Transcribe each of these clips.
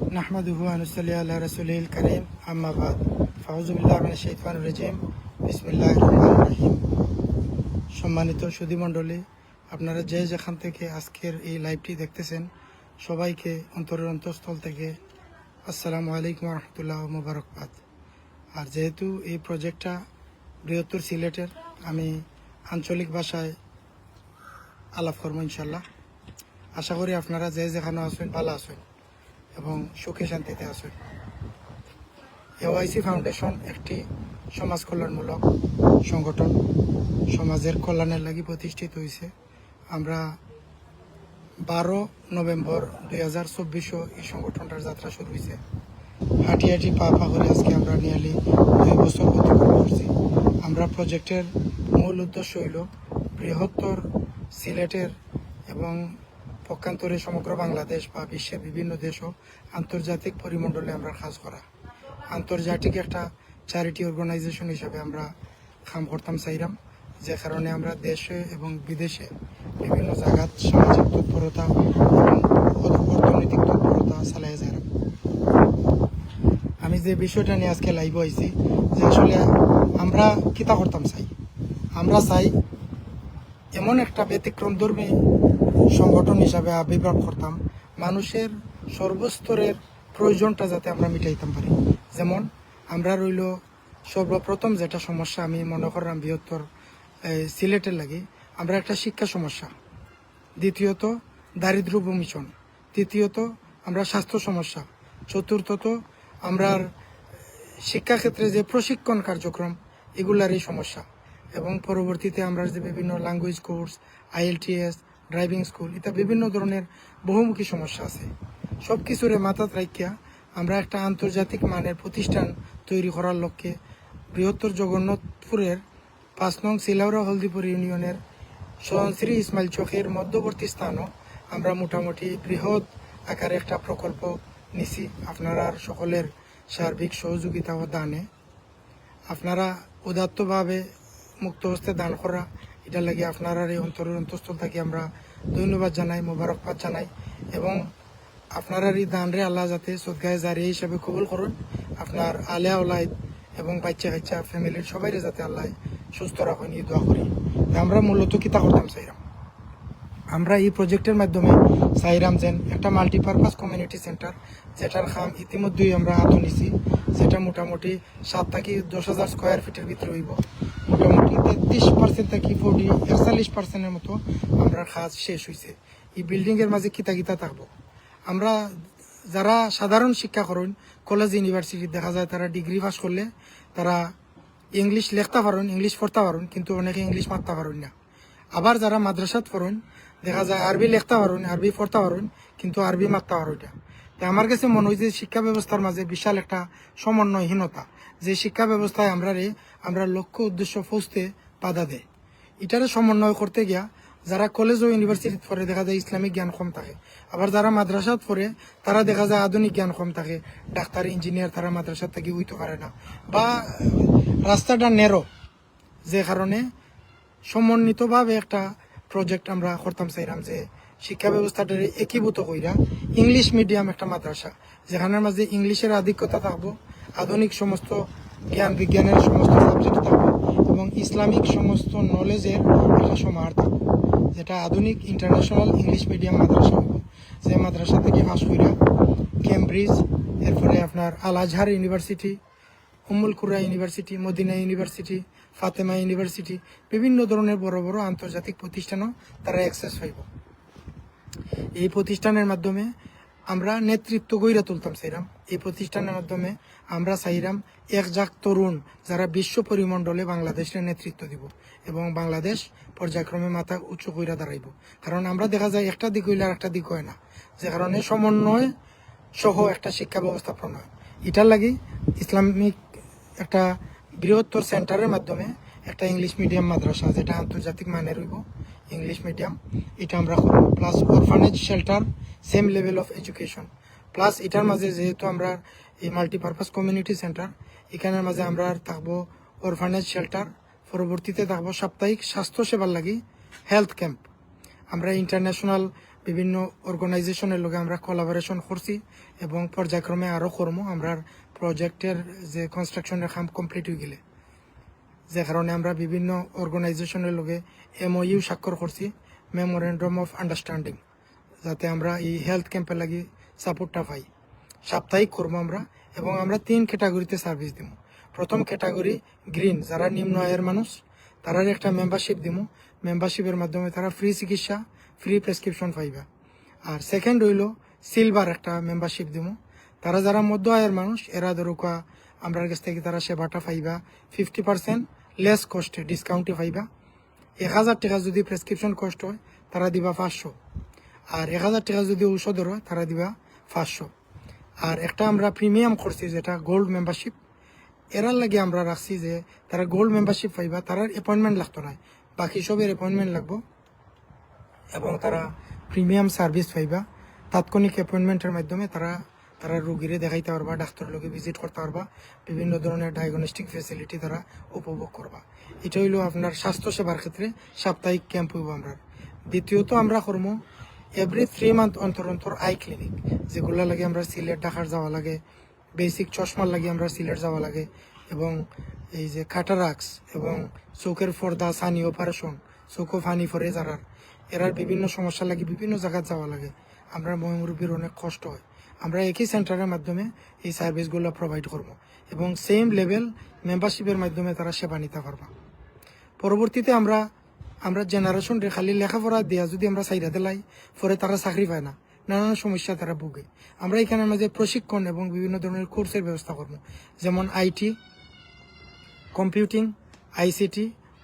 নাহমাদুহু ওয়া নুসাল্লি আলা রাসূলিল কারীম আম্মা বাদ ফাউযু বিল্লাহি মিনাশ শাইতানির রাজীম বিসমিল্লাহির রহমানির রহিম। সম্মানিত সুধীমণ্ডলী, আপনারা যে যেখান থেকে আজকের এই লাইভটি দেখতেছেন সবাইকে অন্তরের অন্তঃস্থল থেকে আসসালামু আলাইকুম ওয়া রাহমাতুল্লাহি ওয়া মুবারাকাত। আর যেহেতু এই প্রজেক্টটা বৃহত্তর সিলেটের, আমি আঞ্চলিক ভাষায় আলাপ করবো ইনশাল্লাহ। আশা করি আপনারা যে যেখানে আসেন ভালো আসেন এবং সুখে শান্তিতে আসেন। এওআইসি ফাউন্ডেশন একটি সমাজ কল্যাণমূলক সংগঠন, সমাজের কল্যাণের লাগি প্রতিষ্ঠিত হয়েছে। আমরা 12 নভেম্বর 2024 এই সংগঠনটার যাত্রা শুরু হয়েছে। হাঁটি হাঁটি পা পা করে আজকে আমরা নিয়ালি 2 বছর অতিক্রম করছি। আমরা প্রজেক্টের মূল উদ্দেশ্য হইল বৃহত্তর সিলেটের এবং পক্ষান্তরে সমগ্র বাংলাদেশ বা বিশ্বের বিভিন্ন দেশ ও আন্তর্জাতিক পরিমণ্ডলে আমরা কাজ করা। আন্তর্জাতিক একটা চ্যারিটি অর্গানাইজেশন হিসাবে আমরা কাম করতাম চাইরাম, যে কারণে আমরা দেশে এবং বিদেশে বিভিন্ন জায়গাত সামাজিক তৎপরতা এবং অর্থনৈতিক তৎপরতা চালাই যাইরাম। আমি যে বিষয়টা নিয়ে আজকে লাইভ হয়েছি, যে আসলে আমরা কিতা করতাম চাই, আমরা চাই এমন একটা ব্যতিক্রমধর্মী সংগঠন হিসাবে আবির্ভাব করতাম, মানুষের সর্বস্তরের প্রয়োজনটা যাতে আমরা মিটাইতাম পারি। যেমন আমরা রইল সর্বপ্রথম যেটা সমস্যা আমি মনে করলাম বৃহত্তর সিলেটের লাগে, আমরা একটা শিক্ষা সমস্যা, দ্বিতীয়ত দারিদ্র বমিশন, তৃতীয়ত আমরা স্বাস্থ্য সমস্যা, চতুর্থত আমরা শিক্ষাক্ষেত্রে যে প্রশিক্ষণ কার্যক্রম এগুলারই সমস্যা, এবং পরবর্তীতে আমরা যে বিভিন্ন language course, IELTS, driving school ইত্যাদি বিভিন্ন ধরনের বহুমুখী সমস্যা আছে। সব কিছুরে মাথাত রাখিয়া আমরা একটা আন্তর্জাতিক মানের প্রতিষ্ঠান তৈরি করার লক্ষ্যে বৃহত্তর জগন্নাথপুরের 5 নং সিলাউড়া হলদিপুর ইউনিয়নের শ্রী ইসমাইল চকের মধ্যবর্তী স্থানও আমরা মোটামুটি বৃহৎ আকারে একটা প্রকল্প নিছি। আপনারা সকলের সার্বিক সহযোগিতা ও দানে আপনারা উদাত্তভাবে মুক্ত হস্তে দান করা, এটা লাগে আপনারা এই অন্তরের অন্তঃস্থল থেকে আমরা ধন্যবাদ জানাই, মোবারকবাদ জানাই, এবং আপনারা এই দানরে আল্লাহ যাতে সদগায়ে জারিয়া হিসাবে কবুল করুন। আপনার আলিয়া ওলাইদ এবং বাচ্চা কাচ্চা ফ্যামিলির সবাই যাতে আল্লাহ সুস্থ রাখেন এই দোয়া করি। আমরা মূলত কিতা করতাম চাইরাম, আমরা এই প্রজেক্টের মাধ্যমে চাইরাম যেন একটা মাল্টিপারপাস কমিউনিটি সেন্টার, যেটার কাম ইতিমধ্যেই আমরা হাতে নিছি, যেটা মোটামুটি 7 থেকে 10,000 স্কোয়ার ফিটের ভিতরে হইব। মোটামুটি 33% থেকে 41% মতো আমরা কাজ শেষ হয়েছে। এই বিল্ডিংয়ের মাঝে কিতা কিতা থাকবো, আমরা যারা সাধারণ শিক্ষা করেন কলেজ ইউনিভার্সিটি, দেখা যায় তারা ডিগ্রি পাস করলে তারা ইংলিশ লিখতে পারেন, ইংলিশ পড়তে পারেন, কিন্তু অনেকে ইংলিশ মারতে পারেন না। আবার যারা মাদ্রাসাত পড়েন দেখা যায় আরবি লিখতে পারেন, আরবি পড়তে পারেন, কিন্তু আরবি মারতে পারেন না। তাই আমার কাছে মনে হয় যে শিক্ষা ব্যবস্থার মাঝে বিশাল একটা সমন্বয়হীনতা, যে শিক্ষা ব্যবস্থায় আমরা লক্ষ্য উদ্দেশ্য পৌঁছতে বাধা দেয়। এটারে সমন্বয় করতে গিয়া যারা কলেজ ও ইউনিভার্সিটিতে পড়ে দেখা যায় ইসলামিক জ্ঞান কম থাকে, আবার যারা মাদ্রাসাত পড়ে তারা দেখা যায় আধুনিক জ্ঞান কম থাকে, ডাক্তার ইঞ্জিনিয়ার তারা মাদ্রাসার থেকে হইতে পারে না, বা রাস্তাটা নেরো, যে কারণে সমন্বিতভাবে একটা প্রজেক্ট আমরা করতাম চাইলাম যে শিক্ষা ব্যবস্থাটা একীভূত কইরা ইংলিশ মিডিয়াম একটা মাদ্রাসা, যেখানের মাঝে ইংলিশের আধিক্যতা থাকবো, আধুনিক সমস্ত জ্ঞান বিজ্ঞানের সমস্ত সাবজেক্ট থাকবো, এবং ইসলামিক সমস্ত নলেজের একটা সমাহার থাকবো, যেটা আধুনিক ইন্টারন্যাশনাল ইংলিশ মিডিয়াম মাদ্রাসা হবো। যে মাদ্রাসা থেকে পাস কইরা কেমব্রিজ, এরপরে আপনার আল Azhar university, Ummul Qura university, Medina university, Fatima university, বিভিন্ন ধরনের বড় বড় আন্তর্জাতিক প্রতিষ্ঠানও তারা অ্যাক্সেস হইব। এই প্রতিষ্ঠানের মাধ্যমে আমরা নেতৃত্ব গইরা তুলতাম চাইরাম। এই প্রতিষ্ঠানের মাধ্যমে আমরা চাইরাম 1,00,000 তরুণ যারা বিশ্ব পরিমণ্ডলে বাংলাদেশের নেতৃত্ব দিব এবং বাংলাদেশ পর্যায়ক্রমে মাথা উঁচু কইরা দাঁড়াইব। কারণ আমরা দেখা যায় একটা দিক হইলে আর একটা দিক হয় না, যে কারণে সমন্বয় সহ একটা শিক্ষা ব্যবস্থা প্রণয়ন, এটার লাগি ইসলামিক একটা বৃহত্তর সেন্টারের মাধ্যমে একটা ইংলিশ মিডিয়াম মাদ্রাসা, যেটা আন্তর্জাতিক মানের হইব ইংলিশ মিডিয়াম, এটা আমরা করব। Plus orphanage shelter, same level of education, plus এটার মাঝে যেহেতু আমরা এই মাল্টিপারপাস কমিউনিটি সেন্টার, এখানের মাঝে আমরা থাকবো অরফানেজ শেল্টার, পরবর্তীতে থাকবো সাপ্তাহিক স্বাস্থ্য সেবার লাগি হেলথ ক্যাম্প। আমরা ইন্টারন্যাশনাল বিভিন্ন অর্গানাইজেশনের লগে আমরা কোলাবোরেশন করছি এবং পর্যায়ক্রমে আরও করবো। আমরা প্রজেক্টের যে কনস্ট্রাকশনের কাম কমপ্লিট হয়ে গেলে, যে কারণে আমরা বিভিন্ন অর্গানাইজেশনের লগে MOU স্বাক্ষর করছি, মেমোরেন্ডাম অফ আন্ডারস্ট্যান্ডিং, যাতে আমরা এই হেলথ ক্যাম্পের লাগি সাপোর্টটা পাই। সাপ্তাহিক করবো আমরা, এবং আমরা 3 ক্যাটাগরিতে সার্ভিস দিব। প্রথম ক্যাটাগরি গ্রিন, যারা নিম্ন আয়ের মানুষ, তারার একটা মেম্বারশিপ দিব। মেম্বারশিপের মাধ্যমে তারা ফ্রি চিকিৎসা, ফ্রি প্রেসক্রিপশন পাইবা। আর সেকেন্ড হইল সিলভার, একটা মেম্বারশিপ দিব। তারা যারা মধ্য আয়ের মানুষ, এরা ধরুকা আমরা কাছ থেকে তারা সেবাটা পাইবা 50% লেস কস্টে, ডিসকাউন্টে পাইবা। 1000 টাকা যদি প্রেসক্রিপশন কস্ট হয় তারা দিবা 500, আর 1000 টাকা যদি ঔষধের হয় তারা দিবা 500। আর একটা আমরা প্রিমিয়াম করছি যেটা গোল্ড মেম্বারশিপ, এরার লাগে আমরা রাখছি যে তারা গোল্ড মেম্বারশিপ পাইবা, তারার অ্যাপয়েন্টমেন্ট লাগতো না, বাকি সবের অ্যাপয়েন্টমেন্ট লাগবো, এবং তারা প্রিমিয়াম সার্ভিস পাইবা। তাৎক্ষণিক অ্যাপয়েন্টমেন্টের মাধ্যমে তারা রোগীরে দেখাইতে পারবা, ডাক্তারের লগে ভিজিট করতে পারবা, বিভিন্ন ধরনের ডায়াগনস্টিক ফেসিলিটি তারা উপভোগ করবা। এটা হইলো আপনার স্বাস্থ্য সেবার ক্ষেত্রে সাপ্তাহিক ক্যাম্প হইব আমরা। দ্বিতীয়ত আমরা করবো এভরি 3 মান্থ অন্তর অন্তর আই ক্লিনিক, যেগুলো লাগে আমরা সিলেট ঢাকার যাওয়া লাগে, বেসিক চশমার লাগে আমরা সিলেট যাওয়া লাগে, এবং এই যে ক্যাটারাক্স এবং চোখের পর্দা, সানি অপারেশন, চোখও ফানি ফরে যারার, এরার বিভিন্ন সমস্যা লাগে বিভিন্ন জায়গায় যাওয়া লাগে, আমরা মুরব্বীর অনেক কষ্ট হয়। আমরা একই সেন্টারের মাধ্যমে এই সার্ভিসগুলো প্রোভাইড করব, এবং সেম লেভেল মেম্বারশিপের মাধ্যমে তারা সেবা নিতে পারবা। পরবর্তীতে আমরা জেনারেশন খালি লেখাপড়া দেওয়া যদি আমরা সাইডা দিলাই, পরে তারা চাকরি পায় না, নানান সমস্যা তারা ভোগে। আমরা এখানের মাঝে প্রশিক্ষণ এবং বিভিন্ন ধরনের কোর্সের ব্যবস্থা করব, যেমন IT, computing, ICT,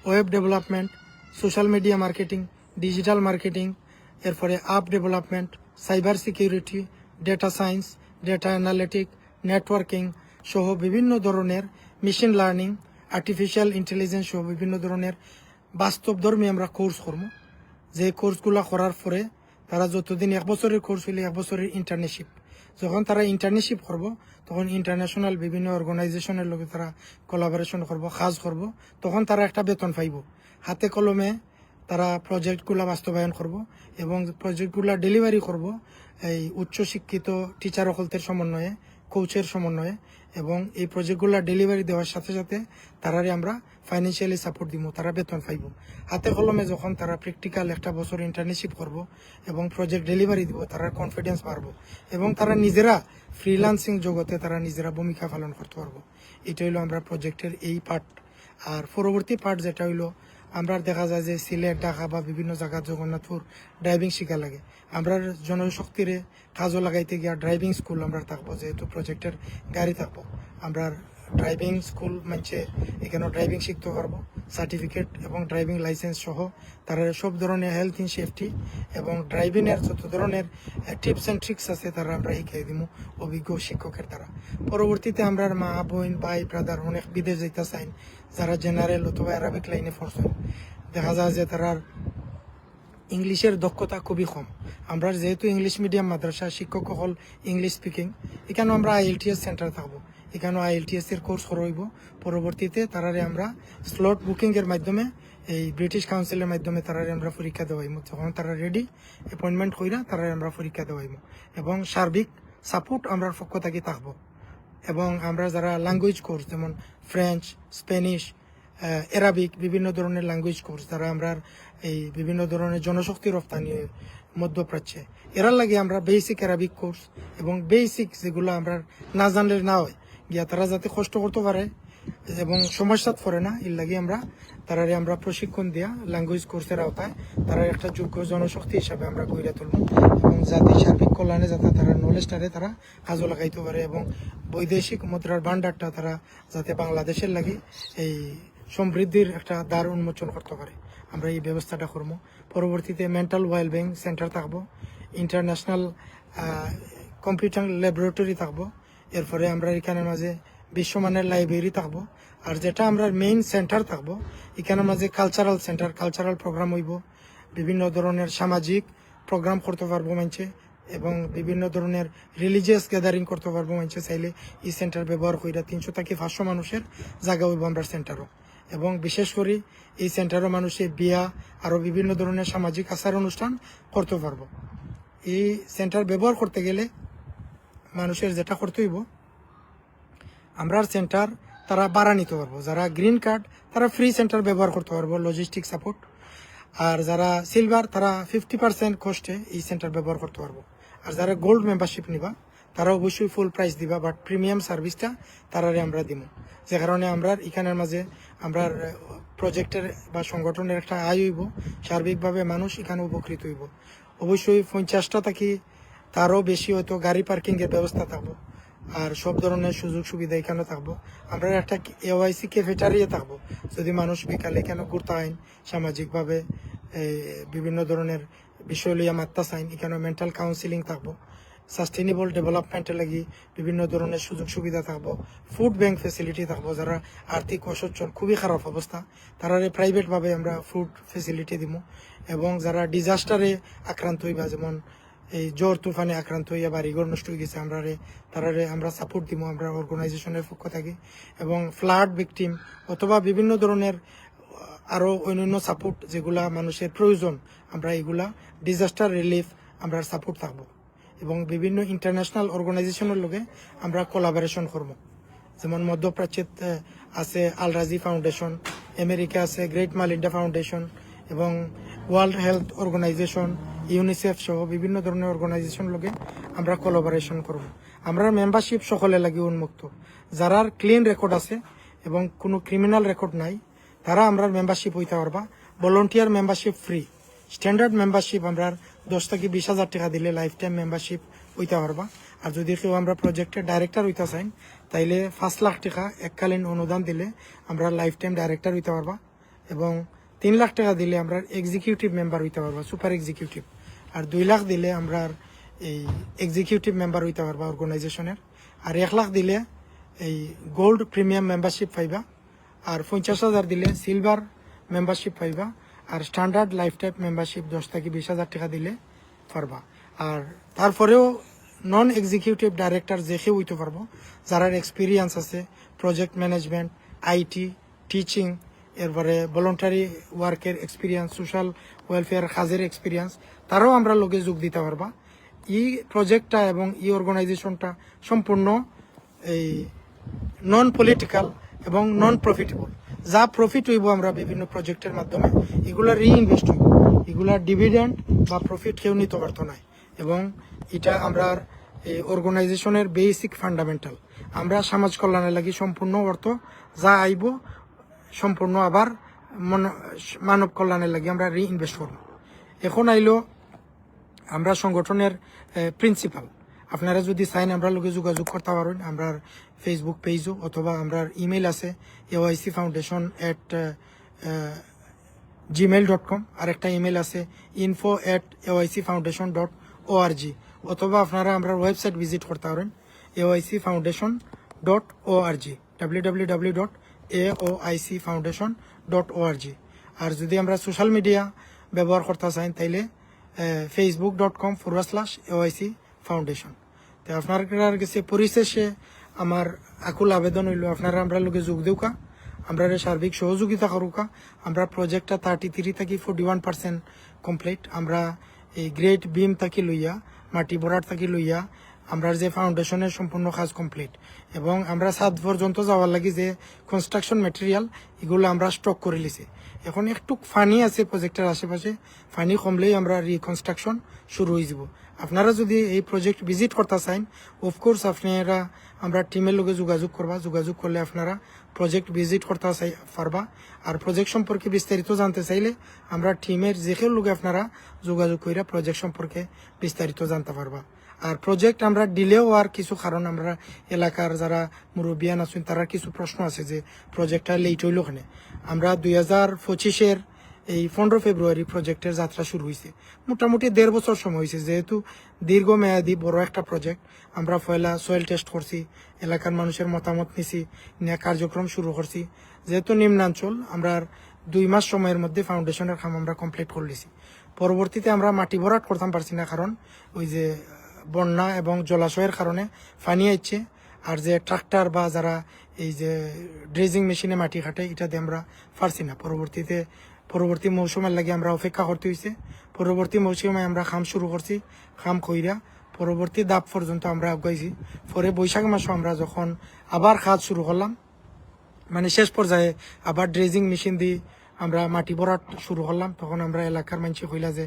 web development, social media marketing, digital marketing, এরপরে app development, cyber security, data science, data analytic, networking সহ বিভিন্ন ধরনের, মেশিন লার্নিং, আর্টিফিশিয়াল ইন্টেলিজেন্স সহ বিভিন্ন ধরনের বাস্তবধর্মী আমরা কোর্স করব। যে কোর্সগুলো করার পরে তারা যতদিন 1 বছরের কোর্স হইলে 1 বছরের ইন্টার্নশিপ, যখন তারা ইন্টার্নশিপ করব তখন ইন্টারন্যাশনাল বিভিন্ন অর্গানাইজেশনের লগে তারা কোলাবোরেশন করব, কাজ করব, তখন তারা একটা বেতন পাইব। হাতে কলমে তারা প্রজেক্টগুলো বাস্তবায়ন করব এবং প্রজেক্টগুলো ডেলিভারি করব এই উচ্চশিক্ষিত টিচার অকলতের সমন্বয়ে, কোচের সমন্বয়ে, এবং এই প্রজেক্টগুলো ডেলিভারি দেওয়ার সাথে সাথে তারারে আমরা ফাইন্যান্সিয়ালি সাপোর্ট দিব, তারা বেতন পাইব। হাতে কলমে যখন তারা প্র্যাকটিক্যাল 1 বছর ইন্টার্নশিপ করব এবং প্রজেক্ট ডেলিভারি দিব, তারা কনফিডেন্স বাড়বো এবং তারা নিজেরা ফ্রিল্যান্সিং জগতে তারা নিজেরা ভূমিকা পালন করতে পারবো। এটা হইলো আমরা প্রজেক্টের এই পার্ট। আর পরবর্তী পার্ট যেটা হইলো, আমরা দেখা যায় যে সিলেট, ঢাকা বা বিভিন্ন জায়গা জগন্নাথপুর ড্রাইভিং শিখা লাগে, আমরা জনশক্তিরে কাজও লাগাইতে গিয়া ড্রাইভিং স্কুল আমরা থাকবো, যেহেতু প্রজেক্টের গাড়ি থাকবো, আমরা ড্রাইভিং স্কুল মানছে এখানে ড্রাইভিং শিখতে পারবো, সার্টিফিকেট এবং ড্রাইভিং লাইসেন্স সহ তারা সব ধরনের হেলথ ইন সেফটি এবং ড্রাইভিংয়ের যত ধরনের টিপস অ্যান্ড ট্রিক্স আছে তারা আমরা শিখিয়ে দিব অভিজ্ঞ শিক্ষকের দ্বারা। পরবর্তীতে আমরা মা, বোন, ভাই, ব্রাদার অনেক বিদেশ যেতে চাই, যারা জেনারেল অথবা অ্যারাবিক লাইনে পড়ছেন, দেখা যায় যে তারার ইংলিশের দক্ষতা খুবই কম। আমরা যেহেতু ইংলিশ মিডিয়াম মাদ্রাসা, শিক্ষক হল ইংলিশ স্পিকিং, এখানেও আমরা IELTS সেন্টার থাকবো, এখানেও IELTS এর কোর্স করব। পরবর্তীতে তারারে আমরা স্লট বুকিং এর মাধ্যমে, এই ব্রিটিশ কাউন্সিলের মাধ্যমে তারারে আমরা পরীক্ষা দেওয়াইব। যখন তারা রেডি অ্যাপয়েন্টমেন্ট কইরা তারারে আমরা পরীক্ষা দেওয়াইব, এবং সার্বিক সাপোর্ট আমরা পক্ষ থেকে থাকবো। এবং আমরা যারা ল্যাঙ্গুয়েজ কোর্স, যেমন ফ্রেঞ্চ, স্প্যানিশ, অ্যারাবিক, বিভিন্ন ধরনের ল্যাঙ্গুয়েজ কোর্স, যারা আমরা এই বিভিন্ন ধরনের জনশক্তি রপ্তানি মধ্যপ্রাচ্যে, এরার লাগে আমরা বেসিক অ্যারাবিক কোর্স এবং বেসিক যেগুলো আমরা না জানলে না হয় গিয়া তারা যাতে কষ্ট করতে পারে এবং সমস্যাত পড়ে না, এর লাগে তারারে আমরা প্রশিক্ষণ দিয়া ল্যাঙ্গুয়েজ কোর্সের আওতায় তারা একটা যোগ্য জনশক্তি হিসাবে আমরা গড়ে তুলব, এবং জাতির সার্বিক কল্যাণে যাতে তারা নলেজটারে তারা কাজও লাগাইতে পারে, এবং বৈদেশিক মুদ্রার ভান্ডারটা তারা যাতে বাংলাদেশের লাগে এই সমৃদ্ধির একটা দ্বার উন্মোচন করতে পারে, আমরা এই ব্যবস্থাটা করব। পরবর্তীতে মেন্টাল ওয়েলবিং সেন্টার থাকবো, ইন্টারন্যাশনাল কম্পিউটার ল্যাবরেটরি থাকবো, এরপরে আমরা এখানের মাঝে বিশ্বমানের লাইব্রেরি থাকবো, আর যেটা আমরা মেইন সেন্টার থাকবো এখানের মাঝে কালচারাল সেন্টার, কালচারাল প্রোগ্রাম হইব, বিভিন্ন ধরনের সামাজিক প্রোগ্রাম করতে পারবো মানুষে, এবং বিভিন্ন ধরনের রিলিজিয়াস গ্যাদারিং করতে পারবো মানুষে চাইলে এই সেন্টার ব্যবহার কইরা 300 থেকে 500 মানুষের জায়গা হইব আমরা সেন্টারও। এবং বিশেষ করে এই সেন্টারও মানুষের বিয়া আরও বিভিন্ন ধরনের সামাজিক আচার অনুষ্ঠান করতে পারবো। এই সেন্টার ব্যবহার করতে গেলে মানুষের যেটা করতে হইব, আমরা সেন্টার তারা ভাড়া নিতে পারবো। যারা গ্রিন কার্ড তারা ফ্রি সেন্টার ব্যবহার করতে পারবো, লজিস্টিক সাপোর্ট। আর যারা সিলভার তারা 50% কস্টে এই সেন্টার ব্যবহার করতে পারবো। আর যারা গোল্ড মেম্বারশিপ নিবা তারা অবশ্যই ফুল প্রাইস দিবা, বাট প্রিমিয়াম সার্ভিসটা তারারে আমরা দিব। যে কারণে আমরা এখানের মাঝে আমরা প্রজেক্টের বা সংগঠনের একটা আয় হইব, সার্বিকভাবে মানুষ এখানে উপকৃত হইব। অবশ্যই 50টা থাকি তারও বেশি হয়তো গাড়ি পার্কিংয়ের ব্যবস্থা থাকবো, আর সব ধরনের সুযোগ সুবিধা এখানে থাকবো। আমরা একটা এওআইসি ক্যাফেটেরিয়া থাকবো, যদি মানুষ বিকালে এখানে ঘুরতে আইন, সামাজিকভাবে বিভিন্ন ধরনের বিষয় লইয়া মাত্রা চাইন, এখানে মেন্টাল কাউন্সিলিং থাকবো, সাস্টেনেবল ডেভেলপমেন্টের লাগি বিভিন্ন ধরনের সুযোগ সুবিধা থাকবো, ফুড ব্যাংক ফেসিলিটি থাকবো। যারা আর্থিক অসচ্ছল, খুবই খারাপ অবস্থা, তারা প্রাইভেটভাবে আমরা ফুড ফেসিলিটি দিব। এবং যারা ডিজাস্টারে আক্রান্ত হইবা, যেমন এই জ্বর তুফানে আক্রান্ত হইয়া বাড়িঘর নষ্ট হয়ে গেছে, তারারে আমরা সাপোর্ট দিব আমরা অর্গানাইজেশনের পক্ষ থেকে। এবং ফ্লাড ভিকটিম অথবা বিভিন্ন ধরনের আরও অন্যান্য সাপোর্ট যেগুলা মানুষের প্রয়োজন, আমরা এগুলা ডিজাস্টার রিলিফ আমরা সাপোর্ট থাকবো। এবং বিভিন্ন ইন্টারন্যাশনাল অর্গানাইজেশনের লগে আমরা কোলাবোরেশন করব। যেমন মধ্যপ্রাচ্যে আছে আল রাজি ফাউন্ডেশন, আমেরিকা আছে গ্রেট মালিন্ডা ফাউন্ডেশন, এবং ওয়ার্ল্ড হেলথ অর্গানাইজেশন, ইউনিসেফ সহ বিভিন্ন ধরনের অর্গানাইজেশন লগে আমরা কোলাবোরেশন করব। আমরা মেম্বারশিপ সকলে লাগে উন্মুক্ত। যারা ক্লিন রেকর্ড আছে এবং কোনো ক্রিমিনাল রেকর্ড নাই, তারা আমরা মেম্বারশিপ হইতে পারবা। Volunteer membership free. Standard membership আমরা 10 থেকে 20,000 টাকা দিলে লাইফ টাইম মেম্বারশিপ হইতে পারবা। আর যদি কেউ আমরা প্রজেক্টের ডাইরেক্টর হইতে চাই, তাইলে 5 লাখ টাকা এককালীন অনুদান দিলে আমরা লাইফ টাইম ডাইরেক্টর হইতে পারবা। এবং 3 লাখ টাকা দিলে আমরা এক্সিকিউটিভ মেম্বার হইতে পারবা, সুপার এক্সিকিউটিভ। আর 2 লাখ দিলে আমরা এই এক্সিকিউটিভ মেম্বার হইতে পারবা অর্গানাইজেশনের। আর 1 লাখ দিলে এই গোল্ড প্রিমিয়াম মেম্বারশিপ পাইবা। আর 50,000 দিলে সিলভার মেম্বারশিপ পাইবা। আর স্ট্যান্ডার্ড লাইফ টাইম মেম্বারশিপ 10 থেকে 20,000 টাকা দিলে পারবা। আর তারপরেও নন এক্সিকিউটিভ ডাইরেক্টর যে কেউ হইতে পারবো, যারা এক্সপিরিয়েন্স আছে প্রজেক্ট ম্যানেজমেন্ট, আইটি, টিচিং, এরপরে ভলান্টারি ওয়ার্কের এক্সপিরিয়েন্স, সোশ্যাল ওয়েলফেয়ার কাজের এক্সপিরিয়েন্স, তারাও আমরা লোকে যোগ দিতে পারবা। এই প্রজেক্টটা এবং এই অর্গানাইজেশনটা সম্পূর্ণ এই নন পলিটিক্যাল এবং নন প্রফিটেবল। যা প্রফিট হইব আমরা বিভিন্ন প্রজেক্টের মাধ্যমে, এগুলা রিইনভেস্ট হইব, এগুলা ডিভিডেন্ড বা প্রফিট কেউ নিতে পারতো না। এবং এটা আমরা এই অর্গানাইজেশনের বেসিক ফান্ডামেন্টাল। আমরা সমাজ কল্যাণের লাগি সম্পূর্ণ অর্থ যা আইব সম্পূর্ণ আবার মানব কল্যাণের লাগি আমরা রিইনভেস্ট করব। এখন আইলো আমরা সংগঠনের প্রিন্সিপাল। আপনারা যদি চাইন আমরা লোকে যোগাযোগ করতে পারেন, আমরা ফেসবুক পেজও অথবা আমরা ইমেল আছে aoicfoundation@gmail.com, আর একটা ইমেল আছে info@aoicfoundation.org, অথবা আপনারা আমরা ওয়েবসাইট ভিজিট করতে পারেন aoicfoundation.org, www.aoicfoundation.org। আর যদি আমরা সোশ্যাল মিডিয়া ব্যবহার করতে চাই তাইলে facebook.com/aoic ফাউন্ডেশন। তো আপনার কাছে পরিশেষে আমার আকুল আবেদন হইল, আপনারা আমরা লোকে যোগ দেউকা, আমরা সার্বিক সহযোগিতা করুকা। আমরা প্রজেক্টটা 33 থেকে 41% কমপ্লিট। আমরা এই গ্রেট বিম থাকি লইয়া, মাটি বরাট থাকি লইয়া আমরা যে ফাউন্ডেশনের সম্পূর্ণ কাজ কমপ্লিট। এবং আমরা ছাদ পর্যন্ত যাওয়ার লাগি যে কনস্ট্রাকশন মেটেরিয়াল এগুলো আমরা স্টক করে লিছি। এখন একটু ফানি আছে প্রজেক্টের আশেপাশে, ফানি কমলেই আমরা রিকনস্ট্রাকশন শুরু হয়ে যাব। আপনারা যদি এই প্রজেক্ট ভিজিট করতে চান, অফকোর্স আপনারা আমরা টিমের লগে যোগাযোগ করবা। যোগাযোগ করলে আপনারা প্রজেক্ট ভিজিট করতে পারবা। আর প্রজেক্ট সম্পর্কে বিস্তারিত জানতে চাইলে আমরা টিমের যে কেউ লোক আপনারা যোগাযোগ করে প্রজেক্ট সম্পর্কে বিস্তারিত জানতে পারবা। আর প্রজেক্ট আমরা ডিলে হওয়ার কিছু কারণ, আমরা এলাকার যারা মুরব্বিয়ান আছেন তারা কিছু প্রশ্ন আছে যে প্রজেক্টটা লেট হইল ওখানে। আমরা 2025-এর এই 15 ফেব্রুয়ারি প্রজেক্টের যাত্রা শুরু হয়েছে। মোটামুটি 1.5 বছর সময় হয়েছে। যেহেতু দীর্ঘমেয়াদী বড় একটা প্রজেক্ট, আমরা পয়লা সয়েল টেস্ট করছি, এলাকার মানুষের মতামত নিছি, নিয়ে কার্যক্রম শুরু করছি। যেহেতু নিম্নাঞ্চল, আমরা 2 মাস সময়ের মধ্যে ফাউন্ডেশনের কাম আমরা কমপ্লিট করে নিছি। পরবর্তীতে আমরা মাটি ভরাট করতাম পারছি না, কারণ ওই যে বন্যা এবং জলাশয়ের কারণে পানি আইছে। আর যে ট্রাক্টর বা যারা এই যে ড্রেজিং মেশিনে মাটি কাটে, এটা দিয়ে আমরা পারছি না। পরবর্তী মৌসুমের লাগে আমরা অপেক্ষা করতে হয়েছে। পরবর্তী মৌসুমে আমরা খাম শুরু করছি, খাম কইরা পরবর্তী ধাপ পর্যন্ত আমরা আগাইছি। পরে বৈশাখ মাসে আমরা যখন আবার কাজ শুরু করলাম, মানে শেষ পর্যায়ে আবার ড্রেজিং মেশিন দিয়ে আমরা মাটি ভরাট শুরু করলাম, তখন আমরা এলাকার মানুষ কইলা যে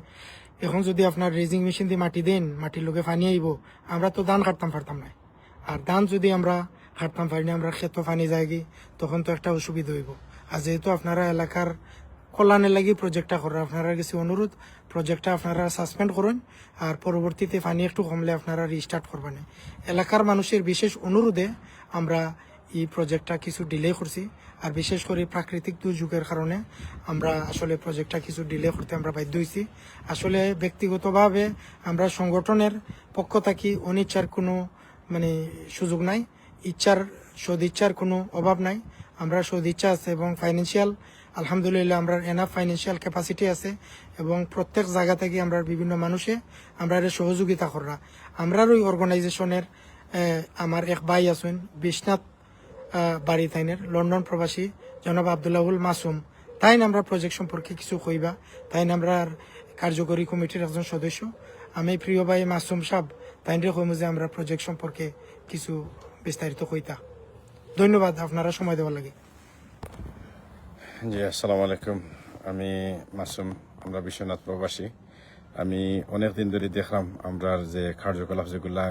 এখন যদি আপনার ড্রেজিং মেশিন দিয়ে মাটি দেন, মাটির লোকে পানি আইব, আমরা তো ধান কাটতাম পারতাম না। আর ধান যদি আমরা কাটতাম পারি না, আমরা ক্ষেত পানি যায়গি, তখন তো একটা অসুবিধা হইব। আর যেহেতু আপনারা এলাকার কল্যাণের লাগি প্রজেক্টটা করেন, আপনারা কাছে অনুরোধ প্রজেক্টটা আপনারা সাসপেন্ড করুন, আর পরবর্তীতে পানি একটু কমলে আপনারা রিস্টার্ট করবেন। এলাকার মানুষের বিশেষ অনুরোধে আমরা এই প্রজেক্টটা কিছু ডিলে করছি, আর বিশেষ করে প্রাকৃতিক দুর্যোগের কারণে আমরা আসলে প্রজেক্টটা কিছু ডিলে করতে আমরা বাধ্য হয়েছি। আসলে ব্যক্তিগতভাবে আমরা সংগঠনের পক্ষ থাকি অনিচ্ছার কোনো মানে সুযোগ নাই, সদিচ্ছার কোনো অভাব নাই। আমরা সদিচ্ছা আছে এবং ফাইন্যান্সিয়াল আলহামদুলিল্লাহ আমরা এনাফ ফাইন্যান্সিয়াল ক্যাপাসিটি আছে, এবং প্রত্যেক জায়গা থেকে আমরা বিভিন্ন মানুষে আমরা সহযোগিতা করা। আমরা ওই অর্গানাইজেশনের আমার এক ভাই আছেন বিশ্বনাথ বাড়ি তাইনের লন্ডন প্রবাসী জনাব আবদুল্লাহুল মাসুম, তাইন আমরা প্রজেক্ট সম্পর্কে কিছু কইবা, তাইন আমরা কার্যকরী কমিটির একজন সদস্য। আমি প্রিয় ভাই মাসুম সাহেব তাইনরে কইমু যে আমরা প্রজেক্ট সম্পর্কে কিছু বিস্তারিত কইতা। ধন্যবাদ আপনারা সময় দেওয়ার লাগে। জি, আসসালামু আলাইকুম। আমি মাসুম, আমরা বিশ্বনাথ প্রবাসী। আমি অনেক দিন ধরে দেখলাম আমরা যে কার্যকলাপ যেগুলা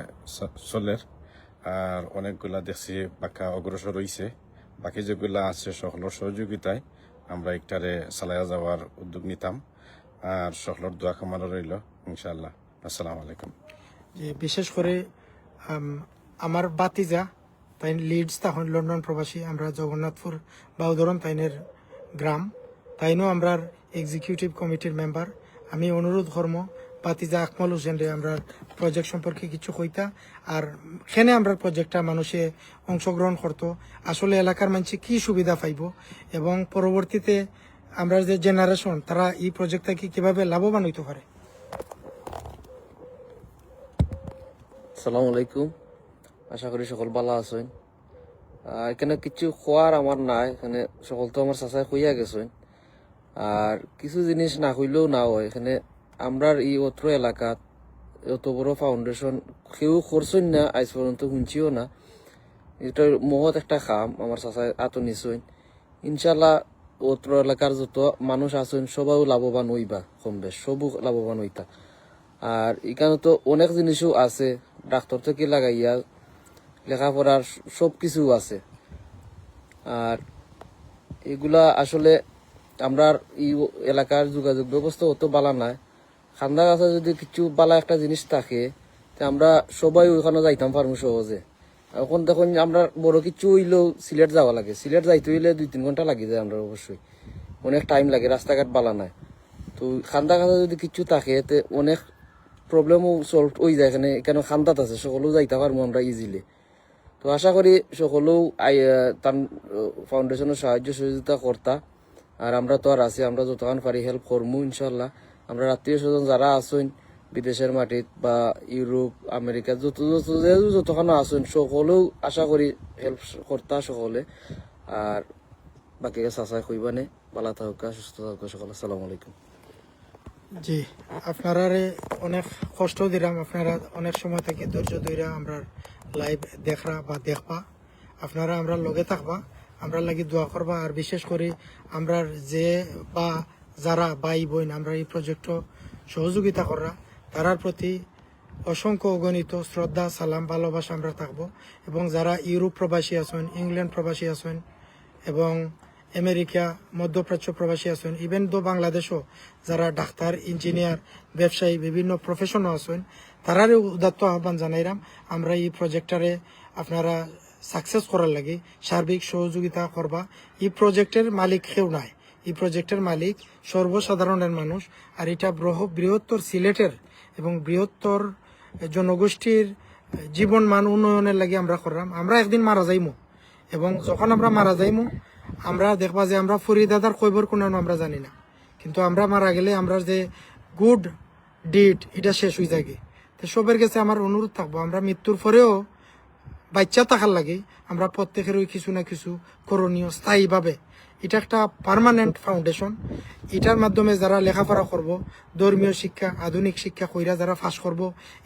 চলের, আর অনেকগুলা দেখছি বাঁকা অগ্রসর হয়েছে। বাকি যেগুলা আছে সকলের সহযোগিতায় আমরা একটারে চালাইয়া যাওয়ার উদ্যোগ নিতাম, আর সকলের দোয়া কামনা রইল ইনশাআল্লাহ। আসসালামু আলাইকুম। যে বিশেষ করে আমার বাতিজা তাই লিডস তখন লন্ডন প্রবাসী, আমরা জগন্নাথপুর বাউধরন তাইনের গ্রাম, তাইনও আমরা এক্সিকিউটিভ কমিটির মেম্বার। আমি অনুরোধ কর্ম বাতিজা আকমল হোসেন রে আমরা প্রজেক্ট সম্পর্কে কিছু কইতা, আর সেনে আমরা প্রজেক্টটা মানুষে অংশগ্রহণ করতো, আসলে এলাকার মানুষ কি সুবিধা পাইব, এবং পরবর্তীতে আমরা যে জেনারেশন তারা এই প্রজেক্ট থেকে কিভাবে লাভবান হইতে পারে। আসসালামু আলাইকুম, আশা করি সকল ভালো আছেন। এখানে কিছু খোয়ার আমার নাই, এখানে সকল তো আমার চাচাই খুইয়া গেছেন, আর কিছু জিনিস না হইলেও না হয়। এখানে আমরা এই অত্র এলাকাত এত বড় ফাউন্ডেশন কেউ করছেন না, আজ পর্যন্ত শুনছিও না। এটা মহৎ একটা কাম আমার চাচাই আত নিছেন। ইনশাল্লাহ অত্র এলাকার যত মানুষ আছেন সবাই লাভবান হইবা, কম বেশ সবু লাভবান হইতা। আর এখানে তো অনেক জিনিসও আছে, ডাক্তার থেকে লাগাইয়া লেখাপড়ার সব কিছু আছে। আর এগুলা আসলে আমরা এই এলাকার যোগাযোগ ব্যবস্থা অত বালা নাই। খান্দা কাছে যদি কিছু বালা একটা জিনিস থাকে আমরা সবাই ওইখানে যাইতাম পারবো সহজে। এখন দেখুন আমরা বড় কিছু হইলেও সিলেট যাওয়া লাগে, সিলেট যাইতে হইলে 2-3 ঘন্টা লাগে যায়, আমরা অবশ্যই অনেক টাইম লাগে, রাস্তাঘাট বালা নাই। তো খান্দা কাছে যদি কিছু থাকে অনেক প্রবলেমও সলভ হয়ে যায়। এখানে খান্দাত আছে, সকলেও যাইতে পারবো আমরা ইজিলি। তো আশা করি সকলেও তার ফাউন্ডেশনের সাহায্য সহযোগিতা কর্তা, আর আমরা তো আর আছি, আমরা যতক্ষণ পারি হেল্প করবো ইনশাল্লাহ। আমরা আত্মীয় স্বজন যারা আছেন বিদেশের মাটিত বা ইউরোপ আমেরিকা যতক্ষণ আছেন সকলেও আশা করি হেল্প কর্তা সকলে। আর বাকি চাচাই কইবানে ভালো থাকা, সুস্থ থাকা সকলে। আসসালামু আলাইকুম। জি, আপনারা অনেক কষ্ট দিলাম, আপনারা অনেক সময় থেকে ধৈর্য ধরে আমরা লাইভ দেখরা বা দেখবা, আপনারা আমরা লগে থাকবা, আমরা লাগি দোয়া করবা। আর বিশেষ করে আমরা যে বা যারা ভাই বোন আমরা এই প্রজেক্ট সহযোগিতা করা, তারার প্রতি অসংখ্য অগণিত শ্রদ্ধা সালাম ভালোবাসা আমরা থাকবো। এবং যারা ইউরোপ প্রবাসী আছেন, ইংল্যান্ড প্রবাসী আছেন, এবং আমেরিকা মধ্যপ্রাচ্য প্রবাসী আছেন, ইভেন তো বাংলাদেশও যারা ডাক্তার ইঞ্জিনিয়ার ব্যবসায়ী বিভিন্ন প্রফেশনও আছেন, তারারে উদাত্ত আহ্বান জানাইলাম আমরা এই প্রজেক্টারে আপনারা সাকসেস করার লাগে সার্বিক সহযোগিতা করবা। এই প্রজেক্টের মালিক কেউ নাই, এই প্রজেক্টের মালিক সর্বসাধারণের মানুষ। আর এটা বৃহত্তর সিলেটের এবং বৃহত্তর জনগোষ্ঠীর জীবন মান উন্নয়নের লাগে আমরা করলাম। আমরা একদিন মারা যাইমু, এবং যখন আমরা মারা যাইমু আমরা দেখবা যে আমরা ফরিদাদার কইবর কোনো আমরা জানি না, কিন্তু আমরা মারা গেলে আমরা যে গুড ডিড এটা শেষ হয়ে যায়। তো সবের কাছে আমার অনুরোধ থাকবো, আমরা মৃত্যুর পরেও বাচ্চা থাকার লাগে আমরা প্রত্যেকের ওই কিছু না কিছু করণীয় স্থায়ীভাবে এটা একটা পার্মানেন্ট ফাউন্ডেশন। এটার মাধ্যমে যারা লেখাপড়া করব, ধর্মীয় শিক্ষা, আধুনিক শিক্ষা কইরা যারা ফাঁস করব,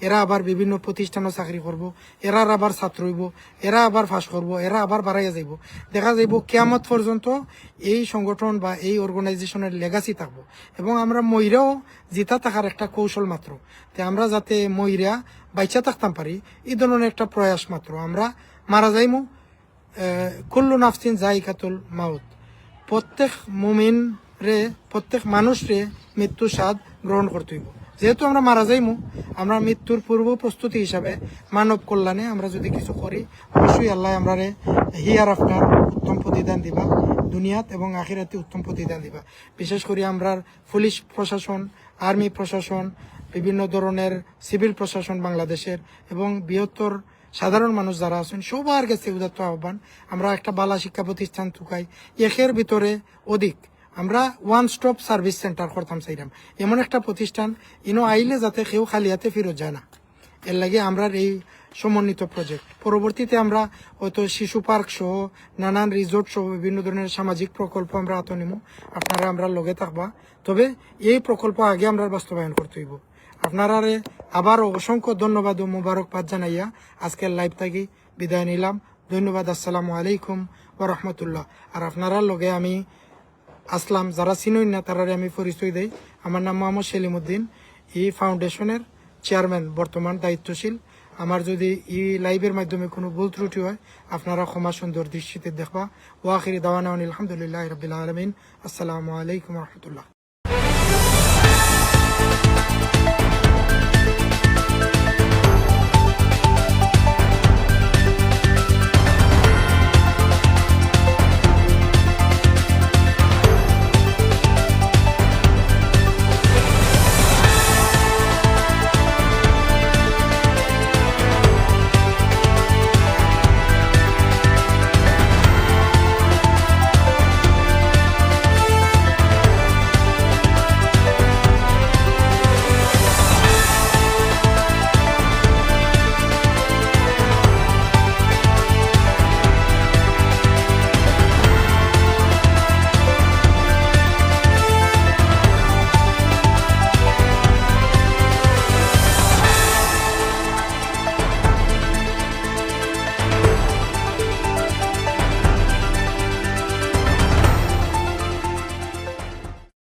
এরা আবার বিভিন্ন প্রতিষ্ঠানও চাকরি করব, এরা আবার ছাত্র হইব, এরা আবার ফাঁস করব, এরা আবার বাড়াইয়া যাইব। দেখা যাইব কিয়ামত পর্যন্ত এই সংগঠন বা এই অর্গানাইজেশনের লেগাসি থাকবো। এবং আমরা ময়রাও জিতা থাকার একটা কৌশল মাত্র। তে আমরা যাতে ময়রা বাইচা থাকতাম পারি, এই ধরনের একটা প্রয়াস মাত্র। আমরা মারা যাইমু, কুল্লু নাফসিন জাইকাতুল মাউত। প্রত্যেক মুমিন রে, প্রত্যেক মানুষ রে মৃত্যু স্বাদ গ্রহণ করতে হইব। যেহেতু আমরা মারা যাইমু, আমরা মৃত্যুর পূর্ব প্রস্তুতি হিসাবে মানব কল্যাণে আমরা যদি কিছু করি, অবশ্যই আল্লাহ আমরা হিয়ার আফটার উত্তম প্রতিদান দিবা, দুনিয়াত এবং আখিরাতে উত্তম প্রতিদান দিবা। বিশেষ করে আমরা পুলিশ প্রশাসন, আর্মি প্রশাসন, বিভিন্ন ধরনের সিভিল প্রশাসন বাংলাদেশের এবং বৃহত্তর সাধারণ মানুষ যারা আছেন সবার কাছে উদাত্ত আহ্বান, আমরা একটা বালা শিক্ষা প্রতিষ্ঠান থুকাই একের ভিতরে অধিক আমরা ওয়ান স্টপ সার্ভিস সেন্টার করতাম চাইলাম। এমন একটা প্রতিষ্ঠান ইনো আইলে যাতে কেউ খালি হাতে ফেরত যায় না, এর লাগে আমরা এই সমন্বিত প্রজেক্ট। পরবর্তীতে আমরা হয়তো শিশু পার্ক সহ নানান রিসোর্ট সহ বিভিন্ন ধরনের সামাজিক প্রকল্প আমরা হাতে নিব। আপনারা আমরা লগে থাকবা, তবে এই প্রকল্প আগে আমরা বাস্তবায়ন করতে হইব। আপনারা আবারও অসংখ্য ধন্যবাদ ও মুবারকবাদ জানাইয়া আজকের লাইভ থেকে বিদায় নিলাম। ধন্যবাদ। আসসালামু আলাইকুম ওয়া রাহমাতুল্লাহ। আর আপনারা লগে আমি আসলাম, যারা চিনই না তারারে আমি পরিচয় দেই। আমার নাম মোহাম্মদ সেলিম উদ্দিন, এই ফাউন্ডেশনের চেয়ারম্যান বর্তমান দায়িত্বশীল। আমার যদি এই লাইভের মাধ্যমে কোনো ভুল ত্রুটি হয় আপনারা ক্ষমা সুন্দর দৃষ্টিতে দেখবা। ওয়া আখিরি দাওয়ানা আলহামদুলিল্লাহি রাব্বিল আলামিন। আসসালামু আলাইকুম ওয়া রাহমাতুল্লাহ।